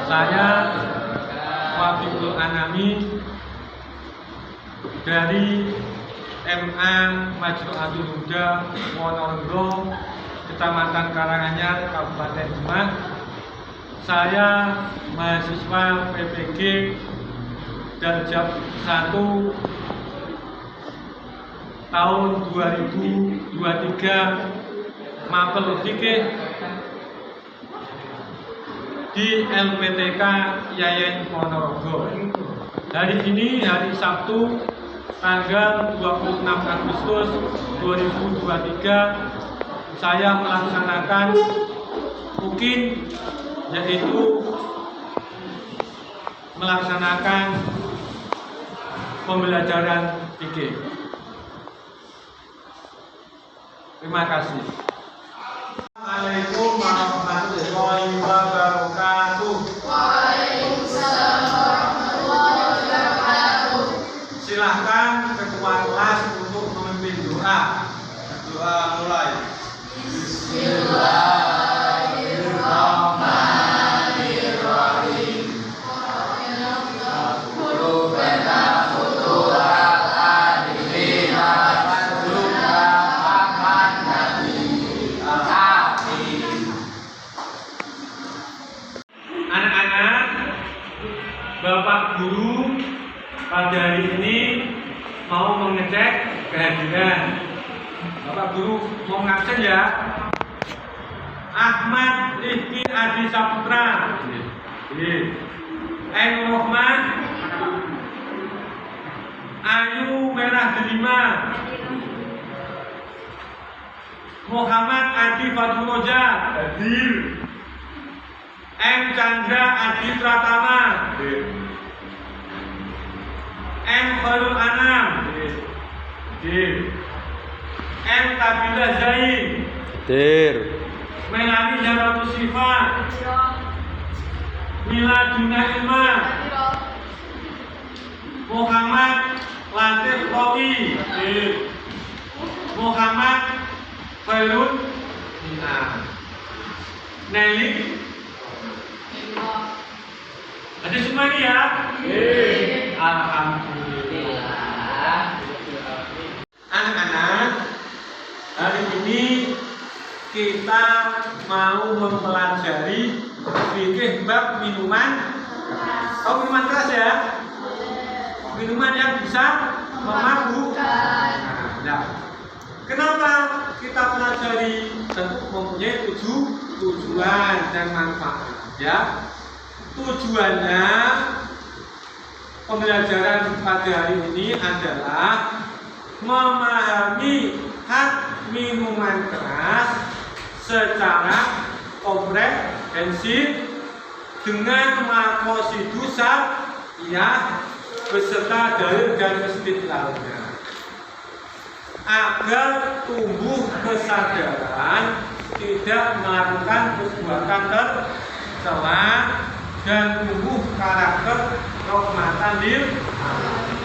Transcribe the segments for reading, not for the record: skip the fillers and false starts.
Saya Wafiqul Anami dari MA Majmu'atul Huda Wonorejo, Kecamatan Karanganyar, Kabupaten Demak. Saya mahasiswa PPG Darjat 1 tahun 2023 Mapel Fikih di LPTK Yayan Wonorejo. Hari ini hari Sabtu tanggal 26 Agustus 2023 saya melaksanakan UKIN, yaitu melaksanakan pembelajaran fikih. Terima kasih. Assalamualaikum warahmatullahi wabarakatuh. Waalaikumsalam warahmatullahi wabarakatuh. Silahkan ketua kelas untuk memimpin doa. Doa mulai. Bismillahirrahmanirrahim. Anak-anak, Bapak Guru pada hari ini mau mengecek kehadiran. Bapak Guru mau ngabsen ya. Ahmad Rifki Adi Saputra, Ainur Rohman, Ayu Merah Delima, Muhammad Adi Faturoja, hadir. M. Chandra Adi Pratama, M. Khairul Anam, M. Tabila Zain, Melani Jaratul Sifa, Mila Duna Ilma, Muhammad Latif Rawi, Muhammad Khairul Nelly. Ada semua ini ya? Alhamdulillah. Anak-anak, hari ini kita mau mempelajari fikih bab minuman. Tahu minuman keras ya? Minuman yang bisa memabukkan. Nah, kenapa kita pelajari? Tentu mempunyai tujuan dan manfaat. Ya, tujuannya pembelajaran pada hari ini adalah memahami hak minuman keras secara komprehensif dengan maqasidus syar'iyyah beserta dalil dan istidlalnya, agar tumbuh kesadaran tidak melakukan perbuatan tercela dan tumbuh karakter rahmatan lil alamin.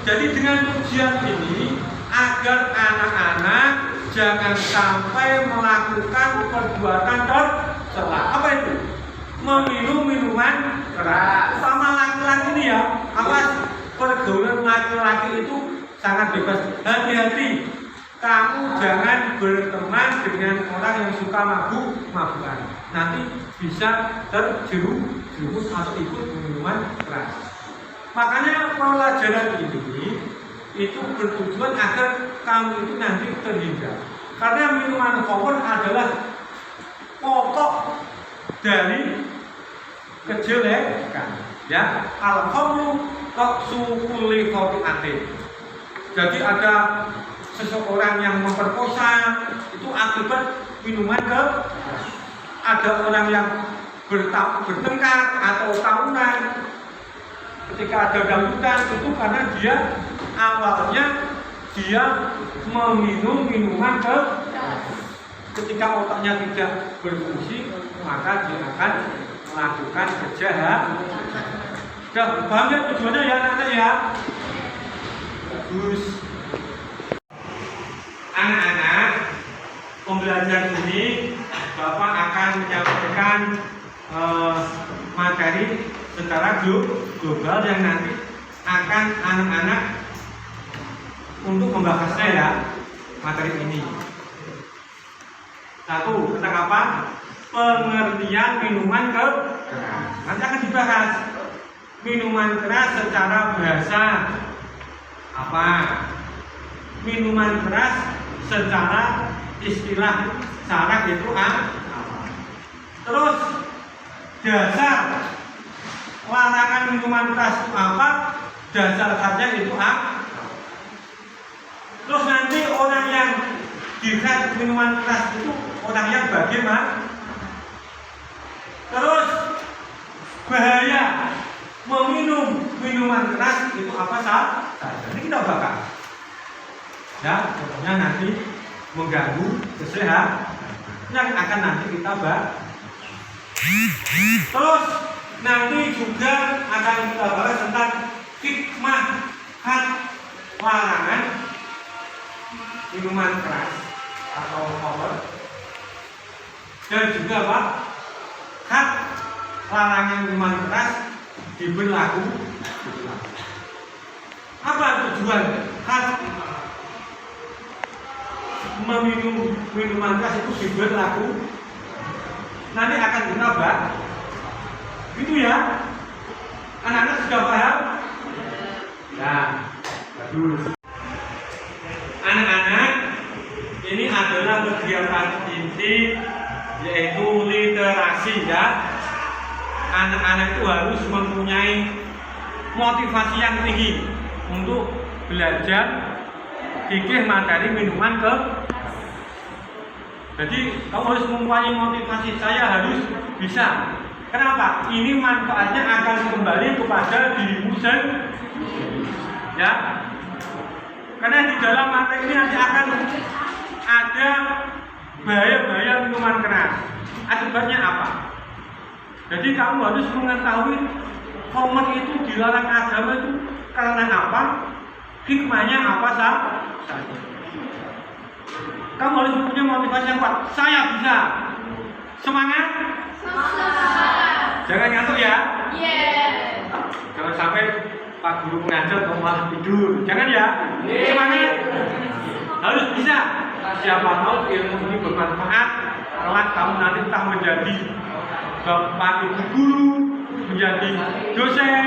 Jadi dengan ujian ini agar anak-anak jangan sampai melakukan perbuatan tercela. Apa itu? Meminum minuman keras. Sama laki-laki ini ya, apa pergaulan laki-laki itu sangat bebas. Hati-hati, kamu jangan berteman dengan orang yang suka mabuk-mabukan. Nanti bisa terjerumus atau ikut minuman keras. Makanya pelajaran ini itu bertujuan agar kamu itu nanti terhindar. Karena minuman khamr adalah pokok dari kejelekan. Ya, al-khamru kulli khati'atin. Jadi ada seseorang yang memperkosa, itu akibat minuman keras. Ada orang yang bertengkar atau tawuran, ketika ada dangdutan, itu karena dia awalnya meminum minuman keras. Ketika otaknya tidak berfungsi, maka dia akan melakukan kejahatan. Sudah paham ya tujuannya ya anak-anak ya? Bagus. Anak-anak, pembelajaran ini Bapak akan menyampaikan materi secara global yang nanti akan anak-anak untuk membahasnya ya materi ini. Satu, tentang apa? Pengertian minuman keras. Nanti akan dibahas minuman keras secara bahasa apa? Minuman keras secara istilah syarat itu apa? Terus dasar larangan minuman keras itu apa? Dasar saja itu apa? Terus nanti orang yang dilihat minuman keras itu orang yang bagaimana? Terus bahaya meminum minuman keras itu apa saja? Ini kita bakal ya, contohnya nanti mengganggu kesehatan yang akan nanti kita bahas. Terus nanti juga akan kita bahas tentang hikmah larangan minuman keras atau koper, dan juga apa? Hak larangan minuman keras diberlaku. Apa tujuan hak meminum minuman keras itu diberlaku? Nanti akan kita bahas. Gitu ya. Anak-anak sudah paham? Ya, bagus. Anak-anak, ini adalah kegiatan inti yaitu literasi ya. Anak-anak itu harus mempunyai motivasi yang tinggi untuk belajar fikih materi minuman ke. Jadi kamu harus mempunyai motivasi, saya harus bisa. Kenapa? Ini manfaatnya akan kembali kepada dirimu sendiri. Ya. Karena di dalam materi ini nanti akan ada bahaya-bahaya minuman keras. Akibatnya apa? Jadi kamu harus mengetahui homer itu dilarang agama itu karena apa? Hikmahnya apa saja. Kamu harus punya motivasi yang kuat. Saya bisa. Semangat? Jangan ngantuk ya. Jangan sampai Pak Guru mengajar kok malah tidur. Jangan ya. Semangat. Harus bisa. Siapa tahu ilmu ini bermanfaat. Kelak kamu nanti entah menjadi bapak ibu guru, menjadi dosen,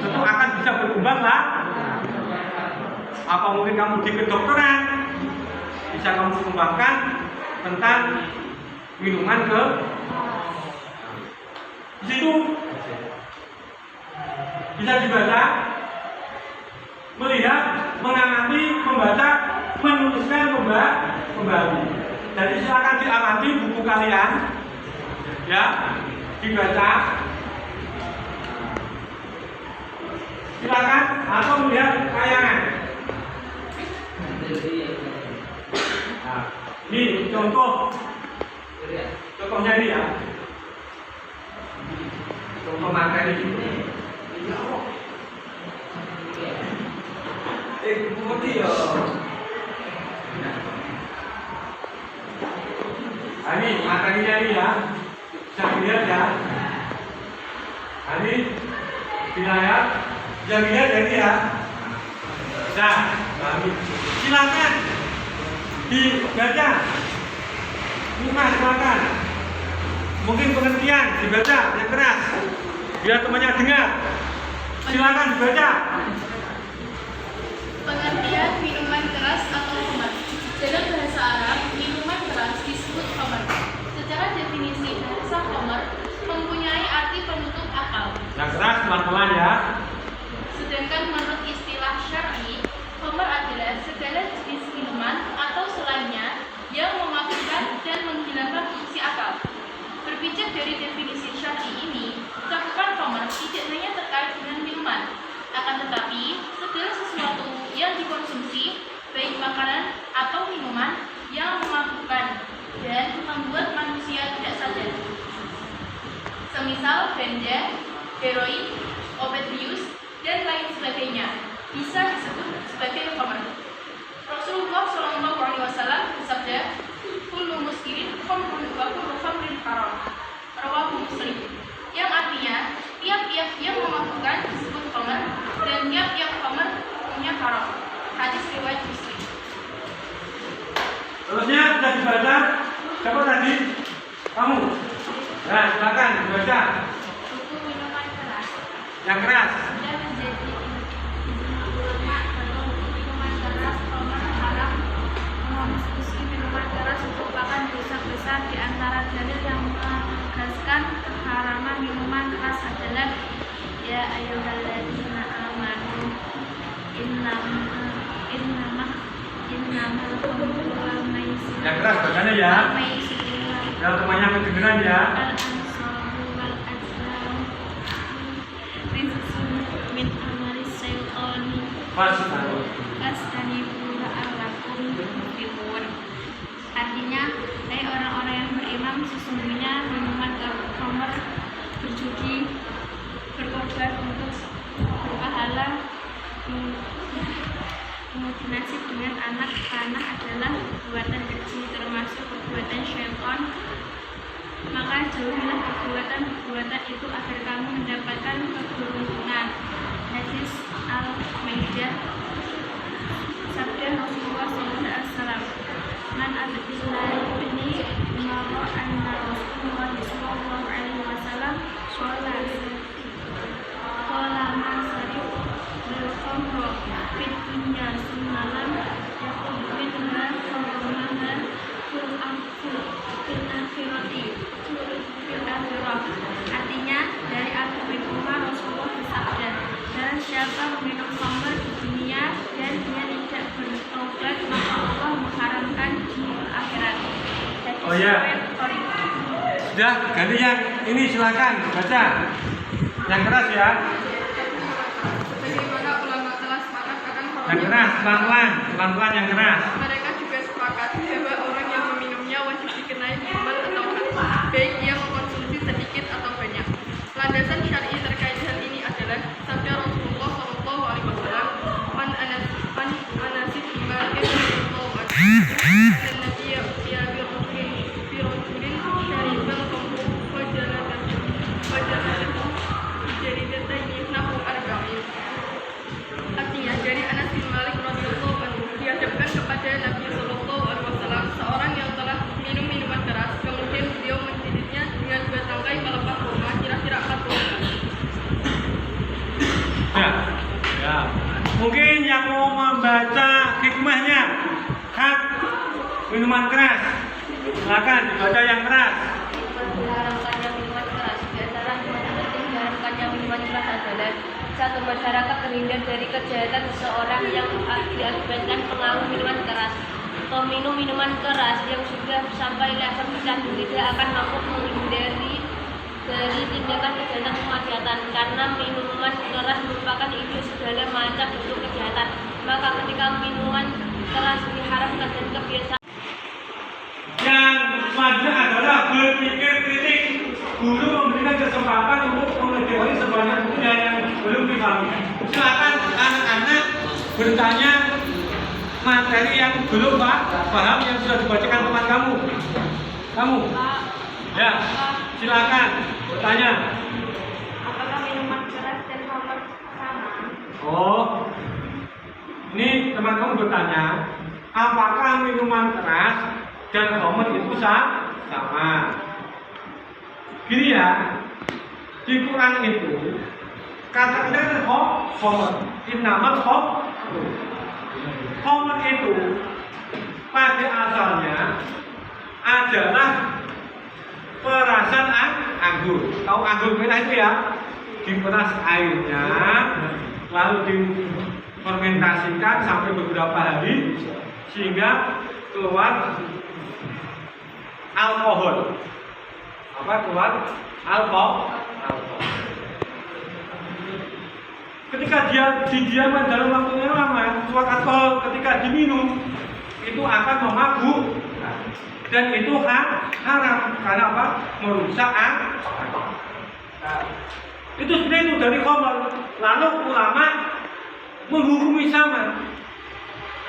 tentu akan bisa berkembang lah. Apa mungkin kamu di kedokteran, bisa kamu kembangkan tentang minuman ke di situ bisa dibaca, melihat, mengamati, membaca, menuliskan kembali. Jadi silakan diamati buku kalian, ya, dibaca, silakan atau melihat tayangan. Nah, ini contohnya ini ya, contoh materi ini. Bukti ya. Nah, ini materinya ini ya, bisa dilihat ya. Nah, ini wilayah, bisa dilihat ya ini ya. Nah, silakan dibaca. Rumah silakan. Mungkin pengertian dibaca yang keras, biar temannya dengar. Silakan dibaca. Pengertian minuman keras atau khamar. Dalam bahasa Arab, minuman keras disebut khamar. Secara definisi bahasa khamar mempunyai arti penutup akal. Yang keras pelan-pelan ya. Sedangkan menurut istilah syar'i, khamar adalah segala jenis minuman atau selainnya yang memabukkan dan menghilangkan fungsi akal. Berpijak dari definisi syar'i ini, cakupan khamar tidak hanya terkait dengan minuman, akan tetapi segala sesuatu yang dikonsumsi, baik makanan atau minuman yang memabukkan dan membuat manusia tidak sadar. Semisal ganja, heroin, obat bius, dan lain sebagainya bisa disebut sebagai khamar. Rasulullah SAW bersabda, "Kullu muskirin khamrun wa kullu khamrin haram." Rawahu Muslim. Yang artinya haram. Hadis riwayat Muslim. Terusnya sudah dibaca. Siapa tadi? Kamu. Nah, silakan dibaca. Hukum minuman keras. Yang keras. Sudah menjadi ijma ulama bahwa hukum minuman keras khamr haram. Mengonsumsi minuman keras merupakan dosa besar. Di antara dalil yang menegaskan keharaman minuman keras adalah ya ayyuhalladzina amanu innamal khamru wal maisir Yang keras bacanya ya. wal maisir Yang temannya kedengeran ya. wal ansabu wal azlam rizqun min amalis syaitani fastanibu la'allakum tuflihun. Artinya, hai orang-orang yang beriman, sesungguhnya minuman khamr, berjudi, berkorban untuk berpahala, nasib dengan anak panah adalah perbuatan keji, termasuk perbuatan syaitan. Maka jauhilah perbuatan itu agar kamu mendapatkan keberuntungan. Hadis Al-Maidah, sabda Rasulullah SAW, Man abdillahi bin Umar anna Rasulullah sallallahu alaihi wasallam qala ma sarif bil khamr fid dunya semalam yaqul minha khamruha fil akhirati fil akhirah. Artinya, dari Abu bin Umar, Rasulullah bersabda, dan siapa meminum khamr di dunia dan dia tidak bertobat, maka Allah mengharamkan di akhirat. Oh ya. Sudah, ganti yang ini silakan baca. Yang keras ya. Sebagaimana ulama telah sepakat akan Yang keras, pelan-pelan yang keras. mereka juga sepakat bahwa orang yang meminumnya wajib dikenai hukuman atau had, baik ia mengkonsumsi sedikit atau banyak. Landasan syar'i terkait hal ini adalah sabda Rasulullah SAW, Man anasib bimakin sallallahu alaihi dan Nabi ya birojulin syaribal khamru wajaladahu jadi datanya nahu arba'in. Artinya, dari Anas bin Malik radhiyallahu anhu dihadapkan kepada Nabi sallallahu alaihi wasallam seorang yang telah minum minuman keras, kemudian beliau menjilidnya dengan 2 tangkai melepas koma, kira-kira 40 kali. Ya. Mungkin yang mau membaca hikmahnya hak minuman keras, silakan dibaca yang keras. Diharamkannya minuman keras. Di antara hikmah penting diharamkannya minuman keras adalah satu, masyarakat terhindar dari kejahatan seseorang yang diakibatkan pengaruh minuman keras atau minum minuman keras yang sudah sampai level tertentu tidak akan mampu menghindari dari tindakan kejahatan kemaksiatan, karena minuman keras merupakan induk segala macam bentuk kejahatan. Maka ketika minuman keras diharamkan dan kebiasaan Yang selanjutnya adalah berpikir kritik. Guru memberikan kesempatan untuk mengetahui sebanyak mungkin yang belum dipahami. Silakan anak-anak bertanya materi yang belum paham yang sudah dibacakan teman kamu. Ya, silakan bertanya. apakah minuman keras dan khamr sama? Oh, ini teman kamu bertanya, apakah minuman keras dan khamr itu sama? Gini ya, di Quran itu kata-kata khamr, innamal khamr itu pada asalnya adalah perasan anggur. Tahu anggur merah itu ya? Diperas airnya, lalu difermentasikan sampai beberapa hari sehingga keluar alkohol. Keluar alkohol. Ketika dia didiamkan dalam waktu yang lama, keluar alkohol ketika diminum itu akan memabuk dan itu haram karena apa? Merusak akal. Itu sebenarnya itu dari khamr. Lalu ulama menghukumi sama.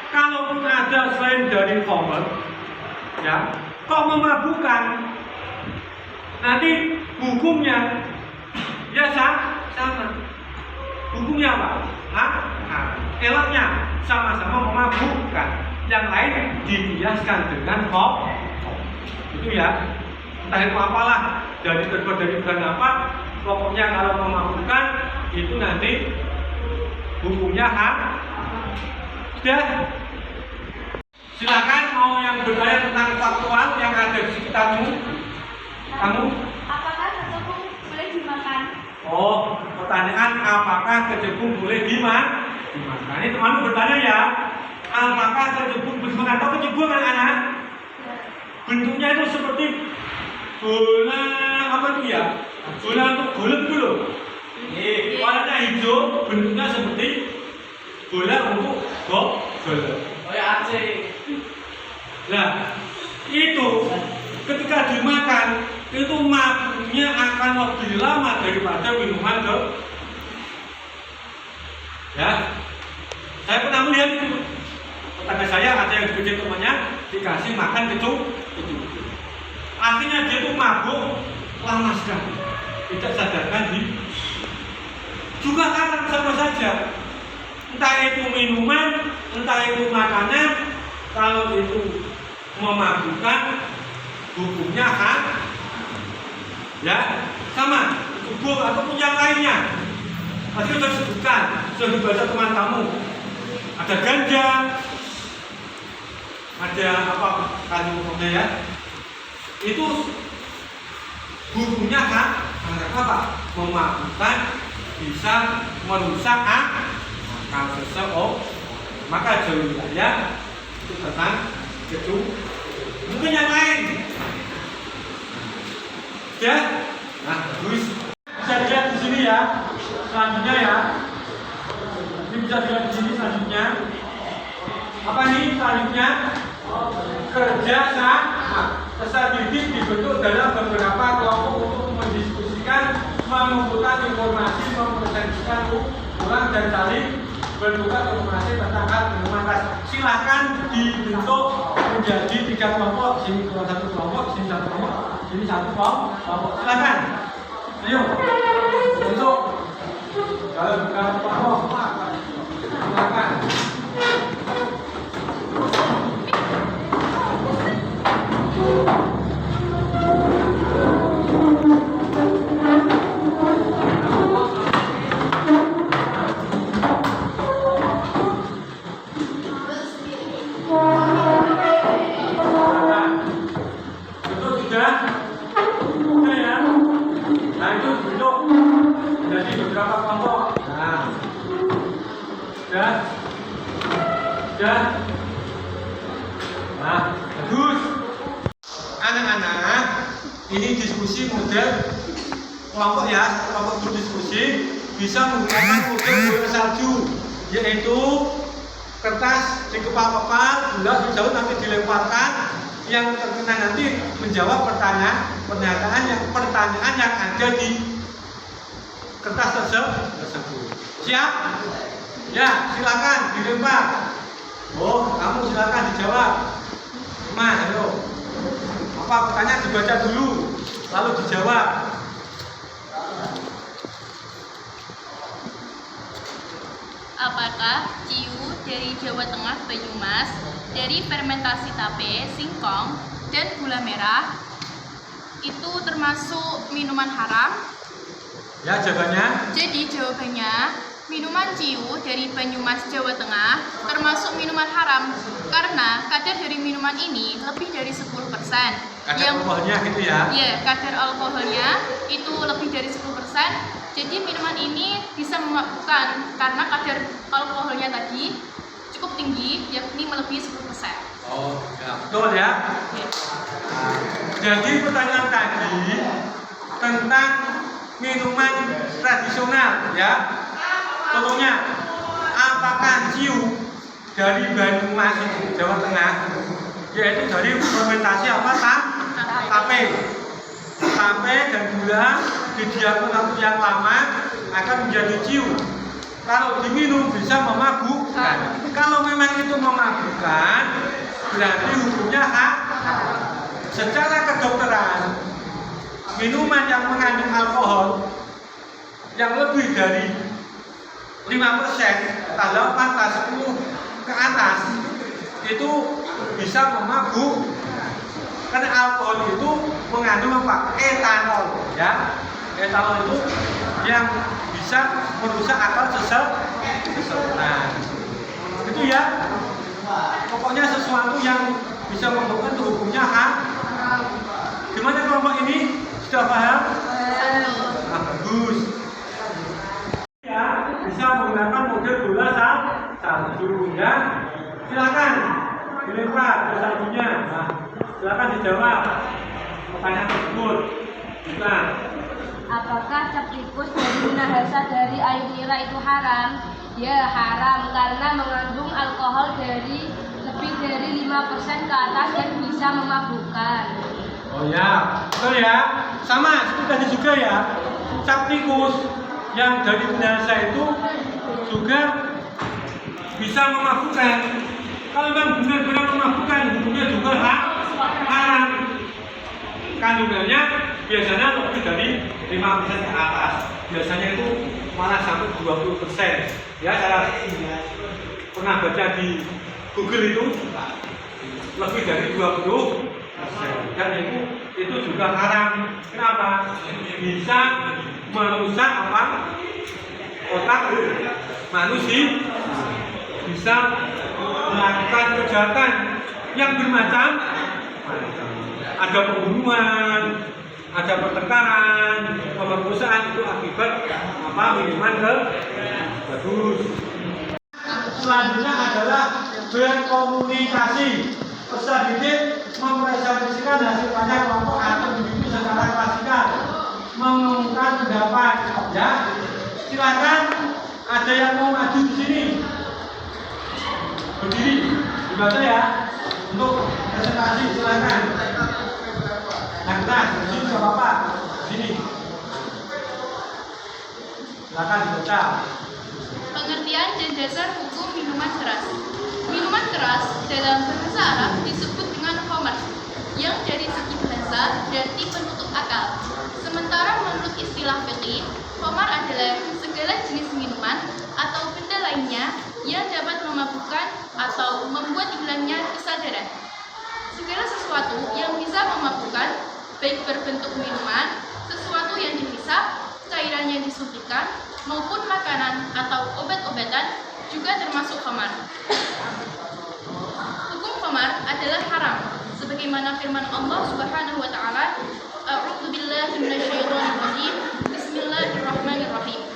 Kalaupun ada selain dari khamr, ya, kok memabukkan, nanti hukumnya ya sama. hukumnya apa? Eloknya sama-sama memabukkan, yang lain dibiaskan dengan hoax. Itu ya, entah itu apalah, terbuat dari bahan apa, pokoknya kalau memabukkan itu nanti hukumnya sudah. Silakan mau yang bertanya tentang faktual yang ada di sekitarmu. Kamu? Apakah kecebong boleh dimakan? Oh, pertanyaan apakah kecebong boleh dimakan? Ini teman bertanya ya, apakah kecebong boleh dimakan? Atau kecebong anak-anak? Bentuknya itu seperti bola apa itu ya? Bola untuk golep dulu. Warnanya hijau, bentuknya seperti bola untuk golep. Oh ya aceh. Nah, itu ketika dimakan itu mabuknya akan lebih lama daripada minuman ya. Saya pernah melihat itu. Tetangga saya ada yang dikecil temannya dikasih makan kecu. Akhirnya dia itu mabuk lama sekali, tidak sadarkan diri. Juga karena sama saja, entah itu minuman, entah itu makanan, kalau itu memabukkan, hukumnya ya sama, kubur ataupun yang lainnya. Tadi sudah disebutkan, sudah dibaca teman kamu. Ada ganja, ada apa tadi hukumnya ya? Itu hukumnya karena apa? Memabukkan, bisa merusak akal seseorang. Maka jauhi ya itu tentang kecu. Mungkin yang lain ya. Nah, terus bisa lihat di sini ya. Selanjutnya ya. Ini bisa dilihat di sini selanjutnya. Apa ini selanjutnya? Kerja sama. Peserta didik dibentuk dalam beberapa kelompok untuk mendiskusikan, mengumpulkan informasi, mempresentasikan ulang dan saling bertukar informasi tentang hal minuman keras. Silahkan dibentuk menjadi 3 kelompok. Sini satu kelompok, sini satu kelompok, sini satu kelompok. Silahkan. Ayo, bentuk. Kalau bukan kelompok, silahkan. Nah, bagus. Anak-anak, ini diskusi model kelompok ya, kelompok berdiskusi bisa menggunakan model bola salju, yaitu kertas dikepak-kepak, gula jauh nanti dilemparkan, yang terkena nanti menjawab pertanyaan yang ada di kertas tersebut. Siap? Ya, silakan dilempar. Oh, kamu silakan dijawab. Mas, ayo. Apa pertanyaan dibaca dulu, lalu dijawab. Apakah ciu dari Jawa Tengah Banyumas, dari fermentasi tape, singkong, dan gula merah itu termasuk minuman haram? Ya, jawabannya. Jadi jawabannya, minuman ciu dari Banyumas, Jawa Tengah termasuk minuman haram karena kadar dari minuman ini lebih dari 10%. Kadar alkoholnya gitu ya? Iya, kadar alkoholnya itu lebih dari 10%. Jadi minuman ini bisa memabukkan karena kadar alkoholnya tadi cukup tinggi, yakni melebihi 10%. Oh, ya, betul ya. Oke. Nah, jadi pertanyaan tadi tentang minuman tradisional ya. Contohnya, apakah ciu dari Banyumas, Jawa Tengah, yaitu dari fermentasi apa? Tape dan gula didiamkan waktu yang lama akan menjadi ciu. Kalau diminum bisa memabukkan. Kalau memang itu memabukkan, berarti hukumnya secara kedokteran, minuman yang mengandung alkohol yang lebih dari 5% tanggal 14 10 ke atas itu bisa memabuk. Karena alkohol itu mengandung apa? Etanol, ya. Etanol itu yang bisa merusak akal seseorang. Itu ya. Pokoknya sesuatu yang bisa membuat hukumnya haram. Gimana kelompok ini? Sudah paham? Nah, bagus. Ya, bisa menggunakan model bola salju, ya. Silakan dilempar ke saljunya. Nah, silakan dijawab pertanyaan tersebut. Nah, apakah cap tikus dari minahasa dari air nira itu haram? Ya, haram karena mengandung alkohol dari lebih dari 5% ke atas dan bisa memabukkan. oh ya, betul ya. Sama seperti tadi juga ya. Cap tikus yang dari minahasa itu juga bisa memabukkan. Kalau memang benar-benar memabukkan, hukumnya juga haram. Kandungannya biasanya lebih dari 5% ke atas. Biasanya itu malah sampai 20%. Ya, saya pernah baca di Google itu lebih dari 20%. Dan itu juga haram. Kenapa? Bisa merusak apa? Otak manusia, bisa melakukan kejahatan yang bermacam, ada pembunuhan, ada pertengkaran, pemerkosaan, itu akibat apa? Minuman bagus. Selanjutnya adalah berkomunikasi. Peserta didik mempresentasikan hasil karya kelompok atau individu secara klasikal, mengumumkan pendapat. Ya, silakan. Ada yang mau maju di sini? Berdiri, dibaca ya. Untuk presentasi silakan. Nah, di sini nggak apa-apa. Sini. Silakan dibaca. Pengertian dan dasar hukum minuman keras. Minuman keras dalam bahasa Arab disebut dengan khamar, yang dari segi bahasa berarti penutup akal. Sementara menurut istilah fikih, khamar adalah segala jenis minuman atau benda lainnya yang dapat memabukkan atau membuat hilangnya kesadaran. Segala sesuatu yang bisa memabukkan, baik berbentuk minuman, sesuatu yang dihisap, cairan yang disuntikan, maupun makanan atau obat-obatan juga termasuk khamar. Hukum khamar adalah haram, sebagaimana firman Allah Subhanahu wa taala, A'udzu billahi minasyaitonir rajim. Bismillahirrahmanirrahim.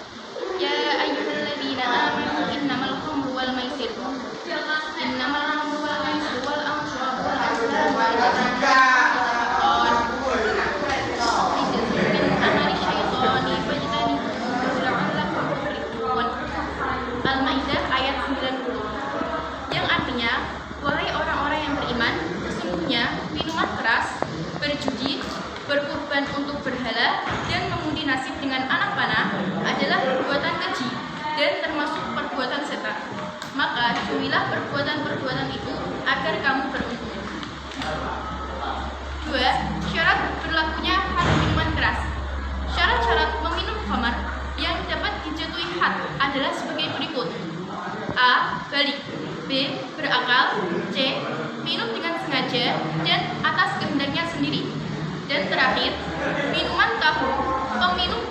Ya ayyuhalladzina amanu innamal khamru wal maisir wal anshabu wal azlamu wal Al-Maidah ayat 90, yang artinya, wahai orang-orang yang beriman, sesungguhnya minuman keras, berjudi, berkurban untuk berhala, dan mengundi nasib dengan anak panah adalah perbuatan keji dan termasuk perbuatan setan. Maka jauhilah perbuatan-perbuatan itu agar kamu beruntung. 2. Syarat berlakunya had minuman keras. Syarat-syarat meminum khamar yang dapat dijatuhi had adalah sebagai berikut: A. Balik, B. Berakal, C. Minum dengan sengaja dan atas kehendaknya sendiri, dan terakhir, peminum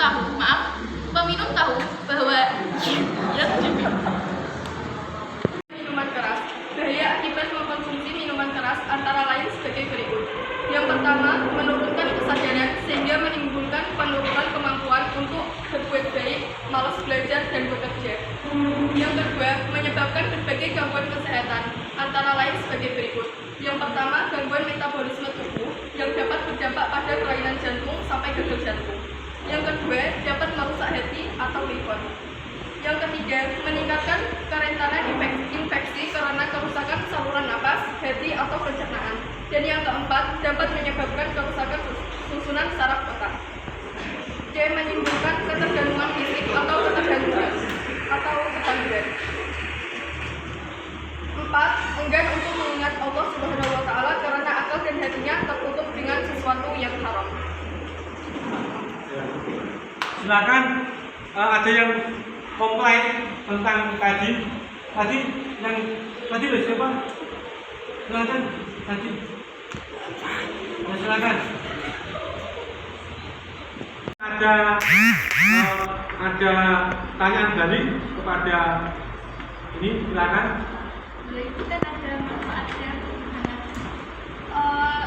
tahu bahwa minuman keras. Bahaya akibat mengkonsumsi minuman keras antara lain sebagai berikut. Yang pertama, menurunkan kesadaran sehingga menimbulkan penurunan kemampuan untuk berbuat baik, malas belajar, dan bekerja. Yang kedua, menyebabkan berbagai gangguan kesehatan antara lain sebagai berikut. Yang pertama, gangguan metabolisme tubuh yang dapat berdampak pada kelainan jantung sampai gagal jantung. Yang kedua, dapat merusak hati atau liver. Yang ketiga, meningkatkan kerentanan infeksi karena kerusakan saluran napas, hati, atau pencernaan. Dan yang keempat, dapat menyebabkan kerusakan susunan saraf otak. C. Menimbulkan ketergantungan fisik atau ketergantungan atau kecanduan. 4. Enggan untuk mengingat Allah Subhanahu wa taala karena akal dan hatinya tertutup dengan sesuatu yang haram. Silakan, ada yang komplain tentang tadi yang tadi oleh siapa? Silakan tadi. Silakan. Ada tanyaan balik kepada ini, silakan. Itu kan ada manfaatnya.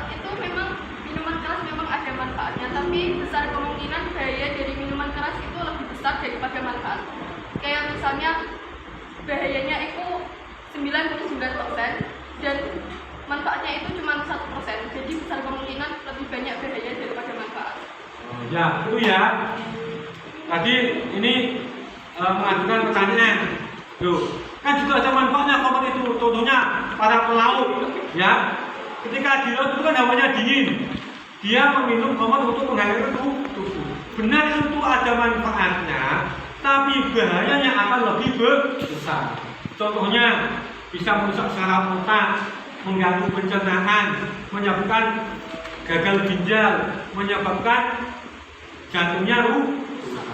Itu memang minuman keras memang ada manfaatnya, tapi besar kemungkinan bahaya dari minuman keras itu lebih besar daripada manfaat. Kayak misalnya bahayanya itu 99% dan manfaatnya itu cuma 1%. Jadi besar kemungkinan lebih banyak bahaya daripada manfaat. Ya, itu ya. Tadi ini mengajukan pertanyaan. Loh, kan juga ada manfaatnya kalau itu. Contohnya para pelaut, ya. Ketika di laut itu kan hawanya dingin. Dia meminum khamar untuk menghangatkan tubuh. Benar itu ada manfaatnya, tapi bahayanya akan lebih besar. Contohnya bisa merusak saraf otak, mengganggu pencernaan, menyebabkan gagal ginjal, menyebabkan jantungnya rusak.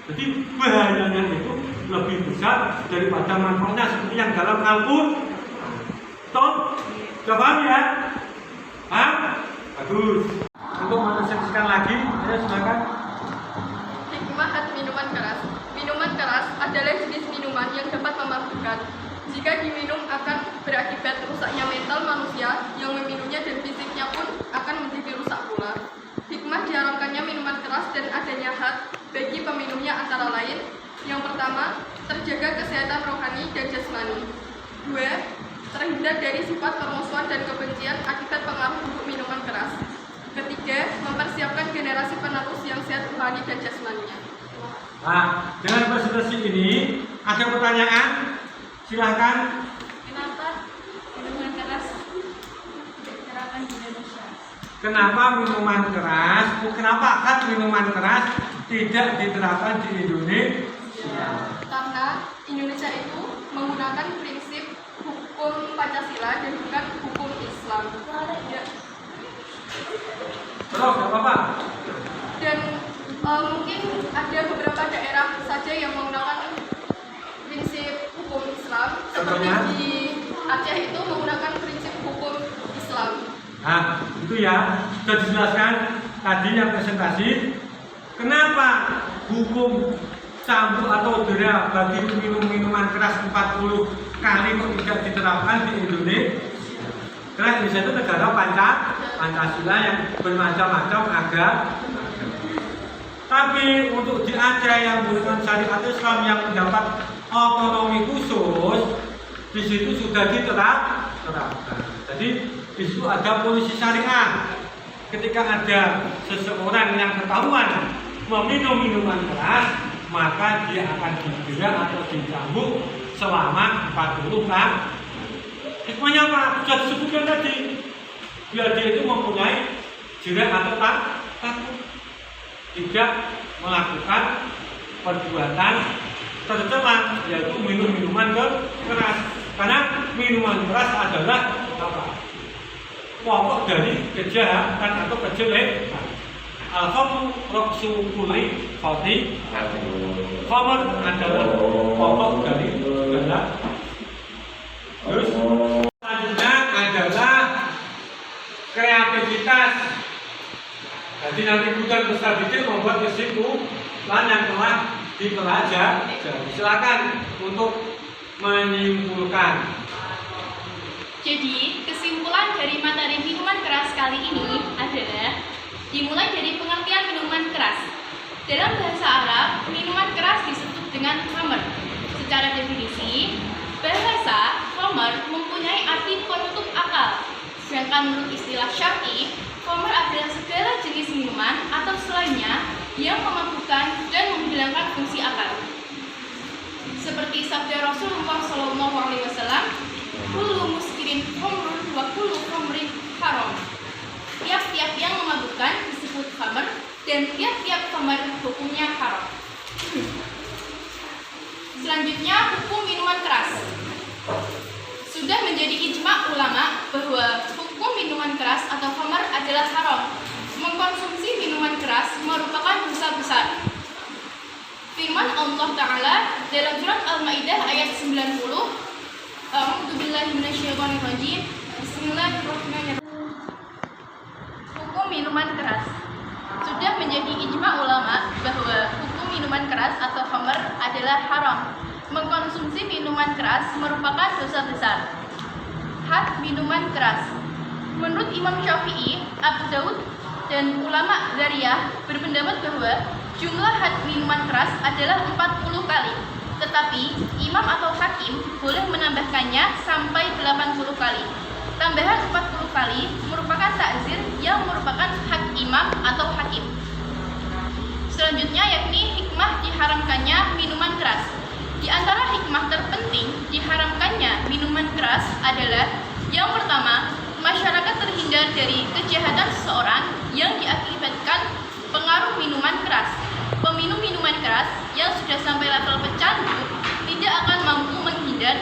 Jadi bahayanya itu lebih besar daripada manfaatnya, seperti yang dalam Al-Qur'an. Sudah paham ya? Bagus. Untuk menjelaskan lagi, saya silakan. Hikmah minuman keras. Minuman keras adalah jenis minuman yang dapat memabukkan. Jika diminum akan berakibat rusaknya mental manusia yang meminumnya, dan fisiknya pun akan menjadi rusak pula. Hikmah diharamkannya minuman keras dan adanya hak bagi peminumnya antara lain: yang pertama, terjaga kesehatan rohani dan jasmani. 2. Terhindar dari sifat permusuhan dan kebencian akibat pengaruh buruk minuman keras. Ketiga, mempersiapkan generasi penerus yang sehat rohani dan jasmaninya. Nah, dengan presentasi ini ada pertanyaan? Silahkan. Kenapa minuman keras diterapkan di Indonesia? Kenapa minuman keras? Kenapa hak minuman keras tidak diterapkan di Indonesia? Karena Indonesia itu menggunakan prinsip hukum Pancasila dan bukan hukum Islam. Ya. Terus, nggak apa-apa. Dan mungkin ada beberapa daerah saja yang menggunakan prinsip hukum Islam, seperti di Aceh itu menggunakan prinsip hukum Islam. Nah, itu ya, sudah dijelaskan tadi yang presentasi. Kenapa hukum cambuk atau dera bagi minuman keras 40 kali kok tidak diterapkan di Indonesia? Karena Indonesia itu negara Pancasila yang bermacam-macam agama. Tapi untuk di Aceh yang menggunakan syariat Islam yang mendapat otonomi khusus, di situ sudah diterapkan. Jadi di situ ada polisi syariah. Ketika ada seseorang yang ketahuan meminum minuman keras, maka dia akan didera atau dicambuk selama 40 tahun. Hikmahnya apa? Sudah disebutkan tadi, biar dia itu mempunyai jerat atau takut, tidak melakukan perbuatan tercela, yaitu minum minuman keras. Karena minuman keras adalah apa? Pokok dari kejahatan atau kejelekan. Al-khamru ra'su kulli khati'ah. Khamr adalah pokok dari segala. Terus selanjutnya adalah kreativitas. Jadi nanti Budan Besar Bidik membuat kesimpulan yang telah dipelajari. Silakan untuk menyimpulkan. Jadi, kesimpulan dari materi minuman keras kali ini adalah dimulai dari pengertian minuman keras. Dalam bahasa Arab, minuman keras disebut dengan khamr. Secara definisi, bahasa khamr mempunyai arti penutup akal. Sedangkan menurut istilah syar'i, khamr adalah segala jenis minuman atau selainnya yang memabukkan dan menghilangkan fungsi akal. Seperti sabda Rasulullah SAW, kullu muskirin khamrun wa kullu khamrin haram. Tiap-tiap yang memabukkan disebut khamr, dan tiap-tiap khamr hukumnya haram. Selanjutnya, hukum minuman keras. Sudah menjadi ijma ulama bahwa hukum minuman keras atau khamr adalah haram. Mengkonsumsi minuman keras merupakan dosa besar. Firman Allah Ta'ala dalam surat Al-Maidah ayat 90. A'udzubillahi minasyaitonirrajim. Bismillahirrahmanirrahim. Hukum minuman keras. Sudah menjadi ijma ulama bahwa hukum minuman keras atau khamr adalah haram. Mengkonsumsi minuman keras merupakan dosa besar. Had minuman keras. Menurut Imam Syafi'i, Abu Daud, dan ulama Dzariyah berpendapat bahwa jumlah had minuman keras adalah 40 kali. Tetapi imam atau hakim boleh menambahkannya sampai 80 kali. Tambahan 40 kali merupakan takzir yang merupakan hak imam atau hakim. Selanjutnya yakni hikmah diharamkannya minuman keras. Di antara hikmah terpenting diharamkannya minuman keras adalah yang pertama, masyarakat terhindar dari kejahatan seseorang yang diakibatkan pengaruh minuman keras. Peminum minuman keras yang sudah sampai level pecandu tidak akan mampu menghindar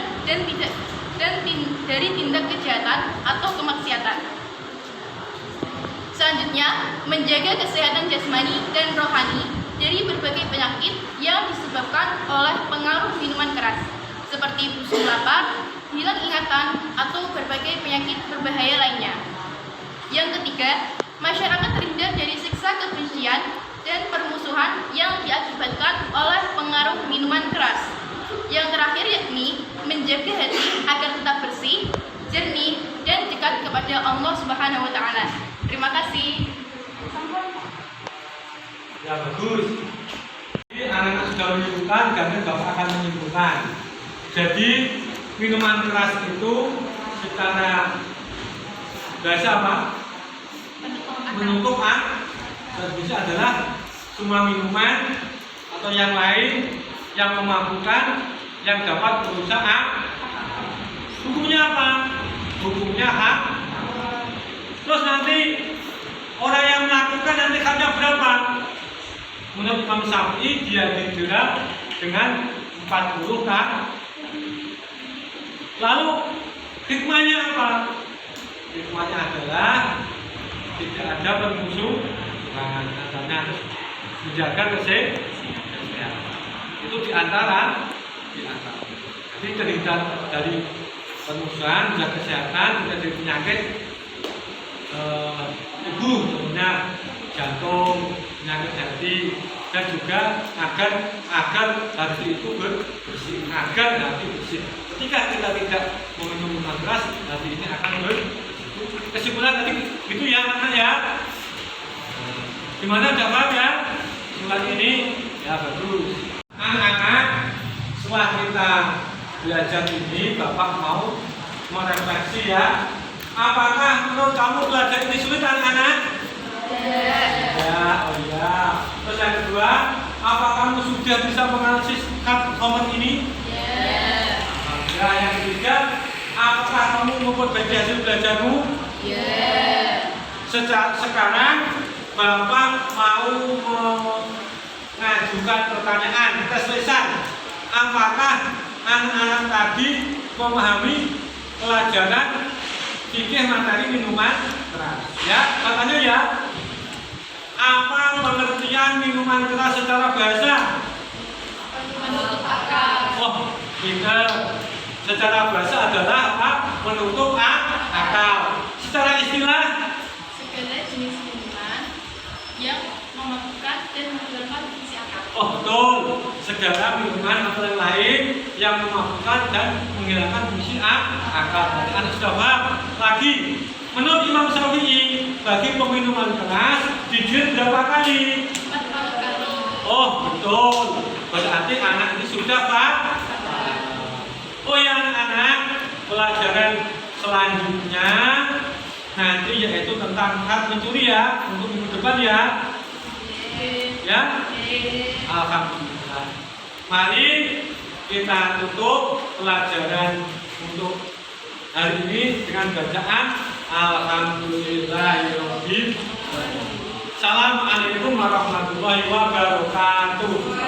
dari tindak kejahatan atau kemaksiatan. Selanjutnya, menjaga kesehatan jasmani dan rohani dari berbagai penyakit yang disebabkan oleh pengaruh minuman keras, seperti busuk lapar, hilang ingatan, atau berbagai penyakit berbahaya lainnya. Yang ketiga, masyarakat terhindar dari siksa kebencian dan permusuhan yang diakibatkan oleh pengaruh minuman keras. Yang terakhir yakni menjaga hati agar tetap bersih, jernih, dan dekat kepada Allah Subhanahu wa Ta'ala. Terima kasih. Ya bagus. Jadi anak-anak sudah menyimpulkan, dan Bapak akan menyimpulkan. Jadi minuman keras itu secara bahasa apa? Menutup dan bisa adalah semua minuman atau yang lain yang memabukkan yang dapat merusak hukumnya apa? Hukumnya hak. Terus nanti orang yang melakukan nanti haknya berapa? Menurut Imam Syafi'i dia didera dengan 40 kan? Lalu hikmahnya apa? Hikmahnya adalah tidak ada permusuhan, adanya menjaga kesehatan. Itu diantara. Jadi terhindar dari permusuhan, menjaga kesehatan, tidak dari penyakit tubuh, contohnya jantung, penyakit hati, dan juga agar hati itu bersih, agar hati bersih. Ketika kita tidak meminum minuman keras, hati ini akan bersih. Kesimpulan tadi gitu ya anak ya. Gimana jawab ya? Kesimpulan ini ya bagus. Anak-anak, setelah kita belajar ini, Bapak mau merefleksi ya. Apakah menurut kamu belajar ini sulit anak-anak? Ya, oh iya. Terus yang kedua, apa kamu sudah bisa menganalisis khamr ini? Ya, yang ketiga, apakah kamu memperbaiki hasil belajarmu? Sekarang Bapak mau mengajukan pertanyaan tes lisan. Apakah anak-anak tadi memahami pelajaran fikih materi minuman keras? Ya, katanya ya. Apa pengertian minuman keras secara bahasa? Menutup akal. Oh, pinter. Secara bahasa adalah apa? Menutup akal. Secara istilah? Segala jenis minuman yang memabukkan dan menghilangkan fungsi akal. Oh betul. Segala minuman atau yang lain yang memabukkan dan menghilangkan fungsi akal. Berarti anak sudah paham. Lagi, menurut Imam Syafi'i, bagi peminuman keras dijilid berapa kali? 40 kali. Oh betul. Berarti anak ini sudah paham. Oh ya anak-anak, pelajaran selanjutnya nanti yaitu tentang hak mencuri ya, untuk minggu depan ya. Ya. Alhamdulillah. Mari kita tutup pelajaran untuk hari ini dengan bacaan Alhamdulillahirobbil alamin. Assalamualaikum warahmatullahi wabarakatuh.